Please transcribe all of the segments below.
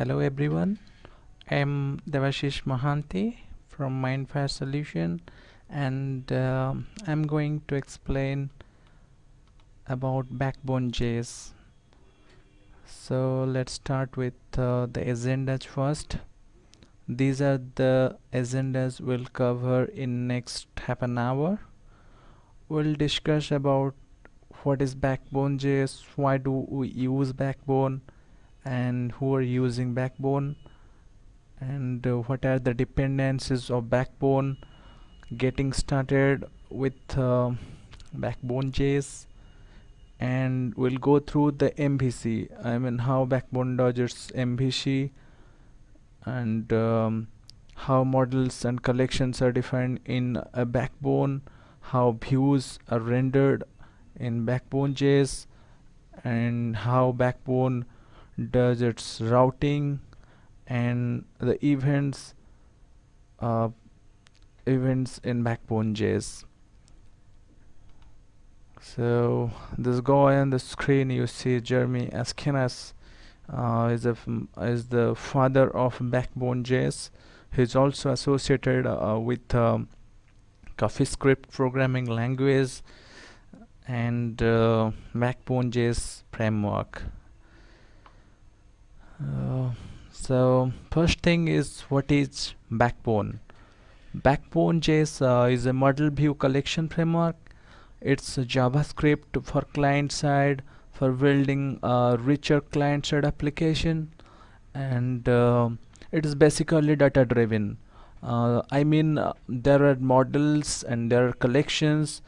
Hello everyone, I'm Debasish Mohanty from Mindfire solution, and I'm going to explain about Backbone.js. So let's start with the agendas first. These are the agendas we'll cover in next half an hour. We'll discuss about what is Backbone.js, why do we use Backbone, and who are using Backbone, and what are the dependencies of Backbone, getting started with Backbone.js, and we'll go through the MVC. I mean how Backbone does its MVC, and how models and collections are defined in a Backbone, how views are rendered in Backbone.js, and how Backbone does its routing and the uh, events in Backbone.js. So this guy on the screen you see, Jeremy Askinas, is the father of Backbone.js. He's also associated with CoffeeScript programming language and Backbone.js framework. So first thing is, what is Backbone? Backbone.js is a model view collection framework. It's a JavaScript for client side for building a richer client side application, and it is basically data driven. There are models and there are collections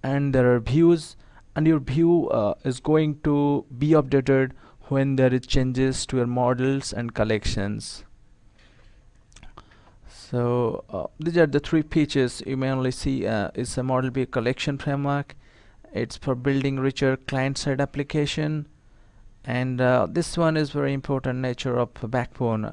and there are views, and your view is going to be updated when there is changes to your models and collections. So these are the three features you mainly see. It's a model view collection framework. It's for building richer client-side application, and this one is very important nature of Backbone.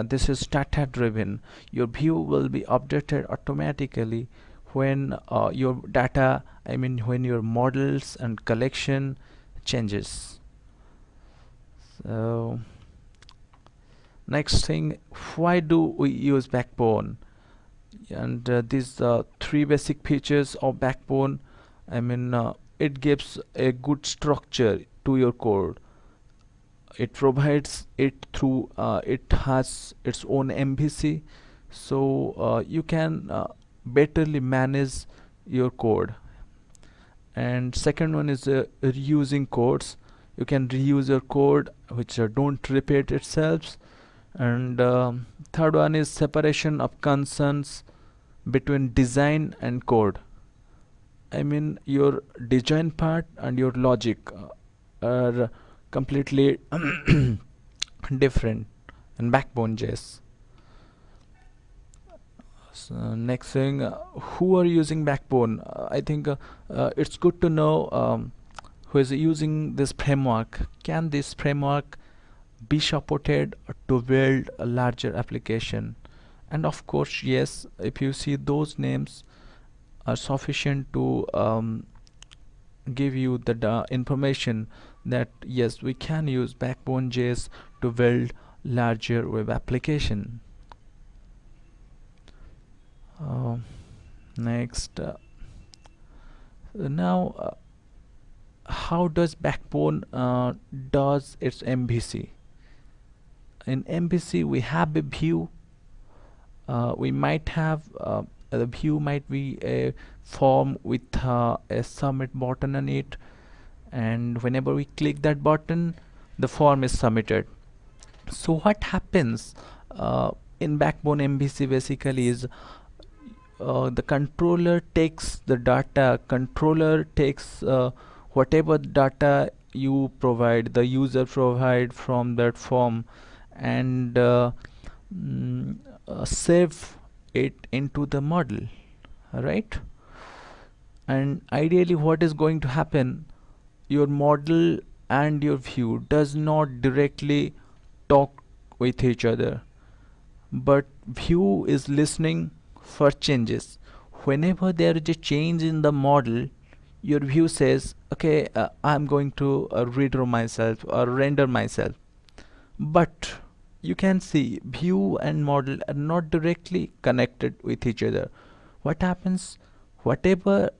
This is data-driven. Your view will be updated automatically when your data, when your models and collection changes. So next thing, why do we use Backbone? And these three basic features of Backbone, it gives a good structure to your code. It provides it through it has its own MVC, so you can betterly manage your code. And second one is reusing codes. You can reuse your code which don't repeat itself. And third one is separation of concerns between design and code. Your design part and your logic are completely different in Backbone.js. So next thing, who are using Backbone? I think it's good to know who is using this framework. Can this framework be supported to build a larger application? And of course yes, if you see, those names are sufficient to give you the information that yes, we can use Backbone.js to build larger web application. Next, now how does Backbone does its MVC? In MVC we have a view. We might have the view might be a form with a submit button on it, and whenever we click that button, the form is submitted. So what happens in Backbone MVC basically is the controller takes the data. Controller takes whatever data you provide, the user provide from that form, and save it into the model, right? And ideally what is going to happen, your model and your view does not directly talk with each other, but view is listening for changes. Whenever there is a change in the model, your view says, okay, I'm going to redraw myself or render myself. But you can see view and model are not directly connected with each other. What happens? Whatever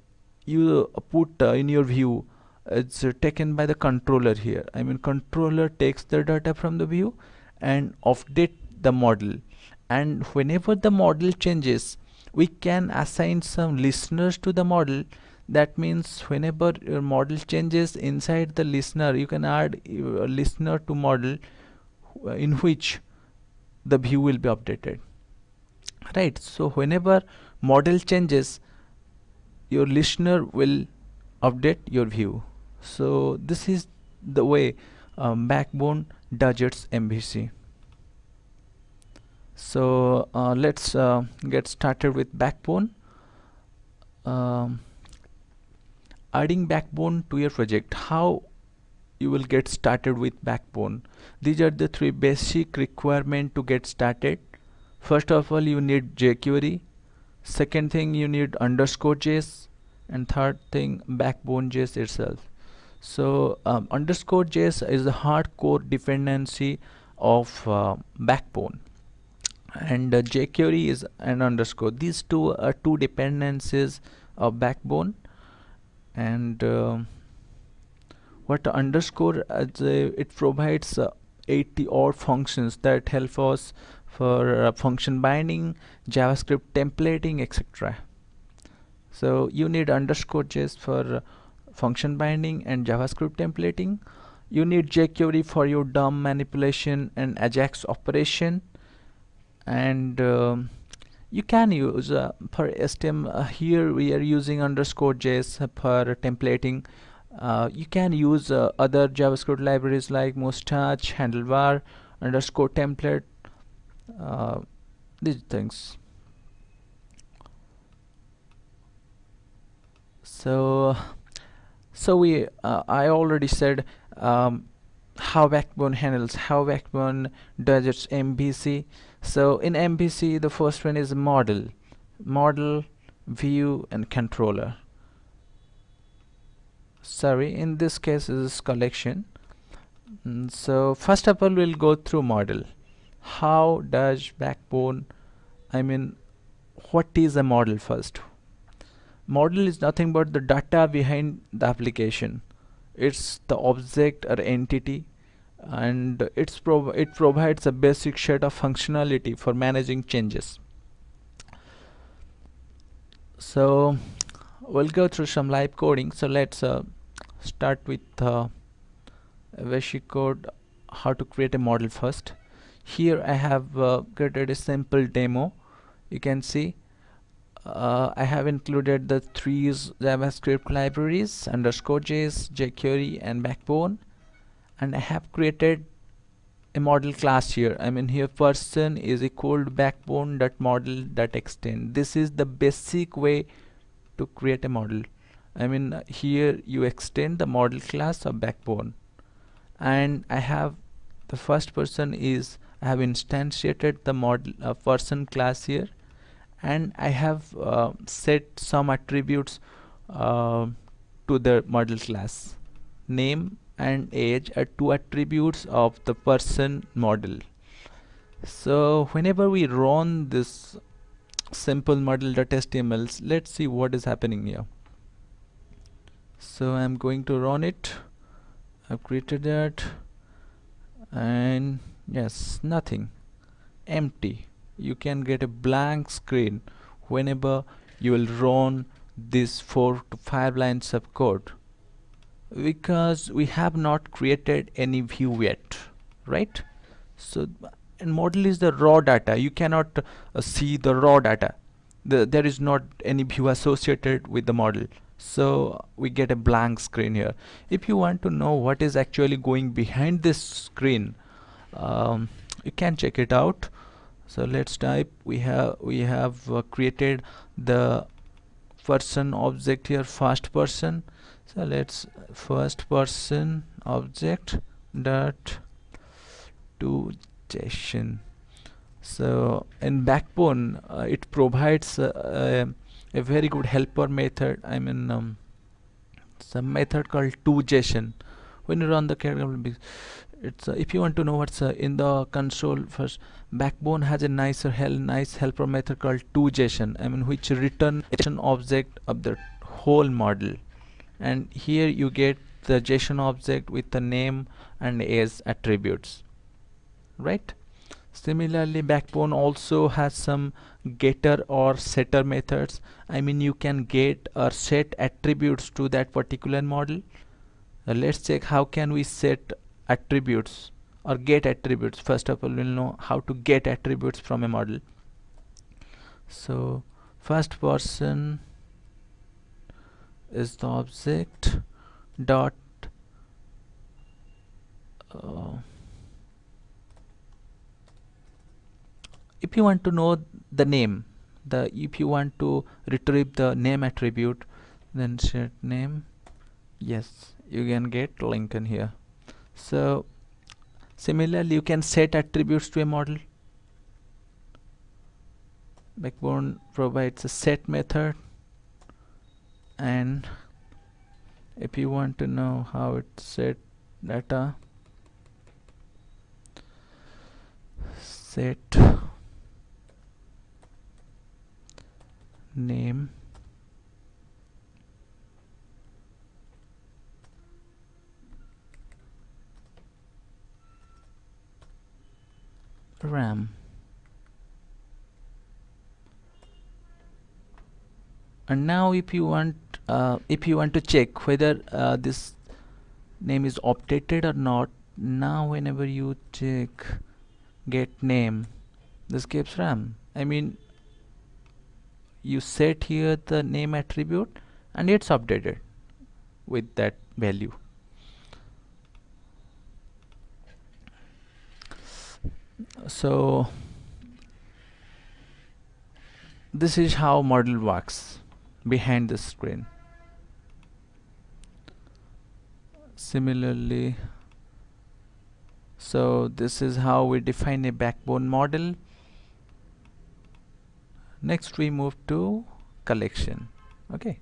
you put in your view, it's taken by the controller here. I mean, controller takes the data from the view and update the model. And whenever the model changes, we can assign some listeners to the model. That means whenever your model changes inside the listener, you can add a listener to model in which the view will be updated, right? So whenever model changes, your listener will update your view. So this is the way Backbone does its MVC. So let's get started with Backbone. um, Adding Backbone to your project. How you will get started with Backbone? These are the three basic requirements to get started. First of all, you need jQuery. Second thing, you need _JS, and third thing, Backbone.js itself. So _JS is the hardcore dependency of Backbone, and jQuery is an underscore. These two are two dependencies of Backbone. And what underscore, it provides 80 odd functions that help us for function binding, JavaScript templating, etc. So you need _JS for function binding and JavaScript templating. You need jQuery for your DOM manipulation and AJAX operation. And you can use for STM, here we are using _JS for templating. You can use other JavaScript libraries like Mustache, Handlebar, _template, these things. So we I already said how Backbone does its MVC. So in MVC, the first one is model, view, and controller. Sorry, in this case is collection. So first of all, we'll go through model. How does Backbone, I mean, what is a model first? Model is nothing but the data behind the application. It's the object or entity, and it provides a basic set of functionality for managing changes. So we'll go through some live coding. So let's start with a basic code, how to create a model first. Here I have created a simple demo. You can see I have included the three JavaScript libraries, _JS, jQuery, and Backbone, and I have created a model class here. I mean, here person is equal to backbone.model.extend. This is the basic way to create a model. I mean, here you extend the model class of Backbone, and I have the first person is, I have instantiated the model person class here, and I have set some attributes to the model class. Name and age are two attributes of the person model. So whenever we run this simple model.html, let's see what is happening here. So I'm going to run it. I've created that, and yes, nothing, empty. You can get a blank screen whenever you will run these 4 to 5 lines of code, because we have not created any view yet, right? So and model is the raw data. You cannot see the raw data. There is not any view associated with the model, so we get a blank screen here. If you want to know what is actually going behind this screen, you can check it out. So let's type, we have created the person object here, first person. So let's first person object dot to JSON. So in Backbone, it provides a very good helper method. I mean, some method called toJSON. When you run the code, it's if you want to know what's in the console first, Backbone has a nice helper method called toJSON, I mean, which return JSON object of the whole model, and here you get the JSON object with the name and age attributes, right? Similarly, Backbone also has some getter or setter methods. I mean, you can get or set attributes to that particular model. Let's check how can we set attributes or get attributes. First of all, we'll know how to get attributes from a model. So first person is the object dot if you want to know the name, if you want to retrieve the name attribute, then set name. Yes, you can get Lincoln here. So similarly, you can set attributes to a model. Backbone provides a set method, and if you want to know how it set data, set name RAM. And now if you want to check whether this name is updated or not, now whenever you check get name, this gives RAM. I mean, you set here the name attribute and it's updated with that value. So this is how model works behind the screen. Similarly, so this is how we define a Backbone model. Next we move to collection. Okay,